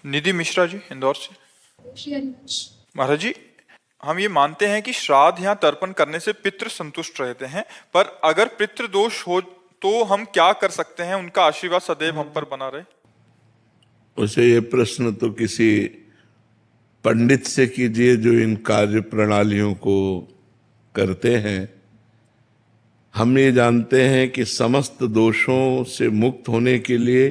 निधि मिश्रा जी, इंदौर से। महाराज जी, हम ये मानते हैं कि श्राद्ध या तर्पण करने से पितृ संतुष्ट रहते हैं, पर अगर पितृ दोष हो तो हम क्या कर सकते हैं, उनका आशीर्वाद सदैव हम पर बना रहे? उसे ये प्रश्न तो किसी पंडित से कीजिए जो इन कार्य प्रणालियों को करते हैं। हम ये जानते हैं कि समस्त दोषों से मुक्त होने के लिए,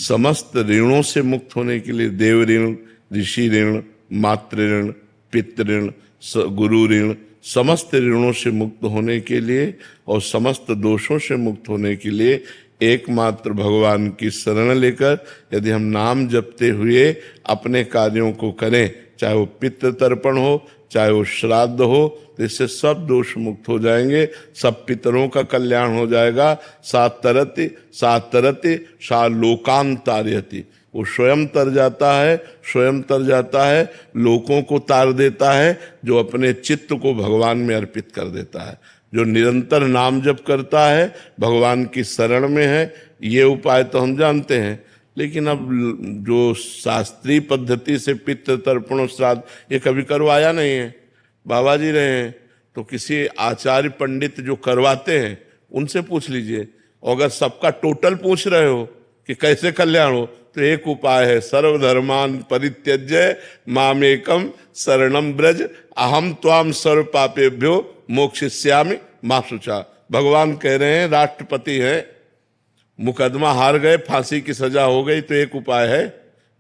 समस्त ऋणों से मुक्त होने के लिए, देव ऋण, ऋषि ऋण, मातृ ऋण, पितृ ऋण, गुरु ऋण, समस्त ऋणों से मुक्त होने के लिए और समस्त दोषों से मुक्त होने के लिए एकमात्र भगवान की शरण लेकर यदि हम नाम जपते हुए अपने कार्यों को करें, चाहे वो पितृ तर्पण हो, चाहे वो श्राद्ध हो, तो इससे सब दोष मुक्त हो जाएंगे, सब पितरों का कल्याण हो जाएगा। सात तरति सा लोकान तारयति, वो स्वयं तर जाता है, स्वयं तर जाता है, लोकों को तार देता है, जो अपने चित्त को भगवान में अर्पित कर देता है, जो निरंतर नाम जप करता है, भगवान की शरण में है। ये उपाय तो हम जानते हैं, लेकिन अब जो शास्त्रीय पद्धति से पितृ तर्पण श्राद्ध ये कभी करवाया नहीं है, बाबा जी रहे हैं, तो किसी आचार्य पंडित जो करवाते हैं उनसे पूछ लीजिए। और अगर सबका टोटल पूछ रहे हो कि कैसे कल्याण हो, तो एक उपाय है, सर्वधर्मान परित्यज्य मामेकम शरणम ब्रज अहम त्वाम सर्व पापेभ्यो मोक्षयिष्यामि मा शुचा। भगवान कह रहे हैं, राष्ट्रपति हैं, मुकदमा हार गए, फांसी की सजा हो गई, तो एक उपाय है,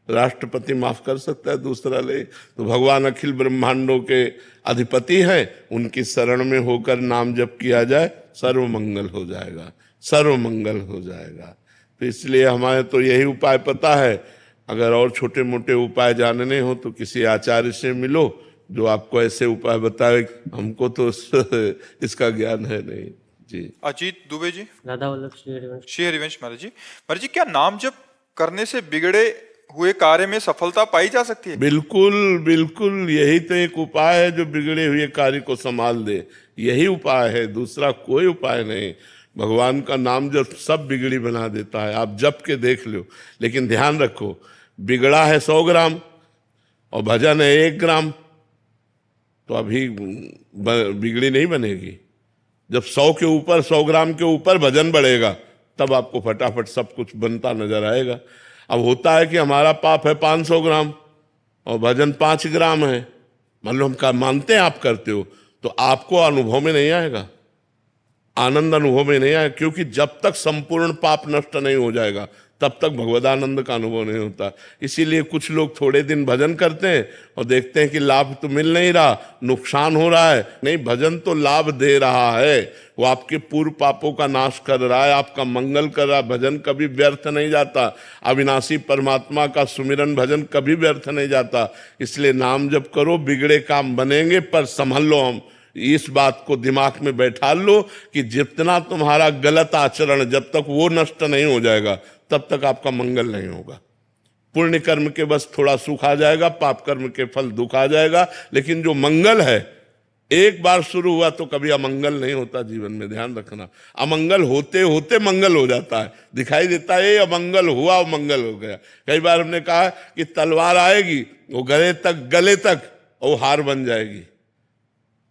राष्ट्रपति माफ कर सकता है, दूसरा ले। तो भगवान अखिल ब्रह्मांडों के अधिपति हैं, उनकी शरण में होकर नाम जप किया जाए, सर्व मंगल हो जाएगा, सर्व मंगल हो जाएगा। तो इसलिए हमारे तो यही उपाय पता है। अगर और छोटे मोटे उपाय जानने हो तो किसी आचार्य से मिलो जो आपको ऐसे उपाय बताए, हमको तो इसका ज्ञान है नहीं जी। अजीत दुबे जी, राधा वल्लभ श्री हरिवंश। श्री हरिवंश महाराज जी। महाराज जी, क्या नाम जप करने से बिगड़े हुए कार्य में सफलता पाई जा सकती है? बिल्कुल बिल्कुल, यही तो एक उपाय है जो बिगड़े हुए कार्य को संभाल दे, यही उपाय है, दूसरा कोई उपाय नहीं। भगवान का नाम जब सब बिगड़ी बना देता है, आप जप के देख लो। लेकिन ध्यान रखो, बिगड़ा है 100 ग्राम और भजन है 1 ग्राम, तो अभी बिगड़ी नहीं बनेगी। जब 100 के ऊपर, 100 ग्राम के ऊपर भजन बढ़ेगा, तब आपको फटाफट सब कुछ बनता नजर आएगा। अब होता है कि हमारा पाप है 500 ग्राम और भजन 5 ग्राम है, मान लो हम मानते हैं आप करते हो, तो आपको अनुभव में नहीं आएगा, आनंद अनुभव में नहीं आएगा, क्योंकि जब तक संपूर्ण पाप नष्ट नहीं हो जाएगा तब तक भगवदानंद का अनुभव नहीं होता। इसीलिए कुछ लोग थोड़े दिन भजन करते हैं और देखते हैं कि लाभ तो मिल नहीं रहा, नुकसान हो रहा है। नहीं, भजन तो लाभ दे रहा है, वो आपके पूर्व पापों का नाश कर रहा है, आपका मंगल कर रहा है। भजन कभी व्यर्थ नहीं जाता, अविनाशी परमात्मा का सुमिरन भजन कभी व्यर्थ नहीं जाता। इसलिए नाम जप करो, बिगड़े काम बनेंगे, पर संभल लो। हम इस बात को दिमाग में बैठा लो कि जितना तुम्हारा गलत आचरण, जब तक वो नष्ट नहीं हो जाएगा तब तक आपका मंगल नहीं होगा। पुण्य कर्म के बस थोड़ा सुख आ जाएगा, पाप कर्म के फल दुख आ जाएगा, लेकिन जो मंगल है एक बार शुरू हुआ तो कभी अमंगल नहीं होता जीवन में। ध्यान रखना, अमंगल होते होते मंगल हो जाता है, दिखाई देता है अमंगल हुआ और मंगल हो गया। कई बार हमने कहा कि तलवार आएगी, वो गले तक और हार बन जाएगी,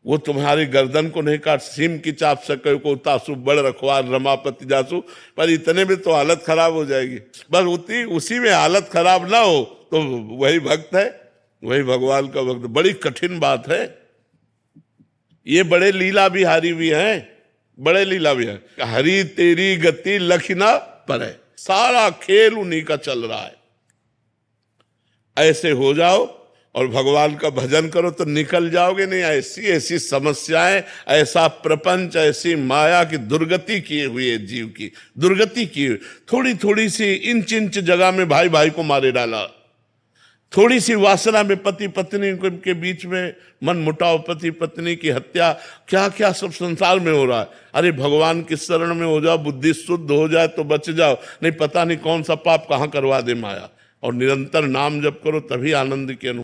वो तुम्हारी गर्दन को नहीं काट, सीम की चाप सके को तासु बड़ रखवार रमापति जासु, पर इतने में तो हालत खराब हो जाएगी। बस उसी में हालत खराब ना हो तो वही भक्त है, वही भगवान का भक्त। बड़ी कठिन बात है ये, बड़े लीला बिहारी भी हैं, बड़े लीला बिहारी। हरी तेरी गति लखना पर है, सारा खेल उन्हीं का चल रहा है। ऐसे हो जाओ और भगवान का भजन करो तो निकल जाओगे नहीं। ऐसी ऐसी समस्याएं, ऐसा प्रपंच, ऐसी माया की दुर्गति किए हुए जीव की दुर्गति की, थोड़ी थोड़ी सी इंच इंच जगह में भाई भाई को मारे डाला, थोड़ी सी वासना में पति पत्नी के बीच में मन मुटाव, पति पत्नी की हत्या, क्या क्या सब संसार में हो रहा है। अरे भगवान की शरण में हो जाओ, बुद्धि शुद्ध हो जाए तो बच जाओ, नहीं पता नहीं कौन सा पाप कहाँ करवा दे माया। और निरंतर नाम जप करो, तभी आनंद की अनुभूति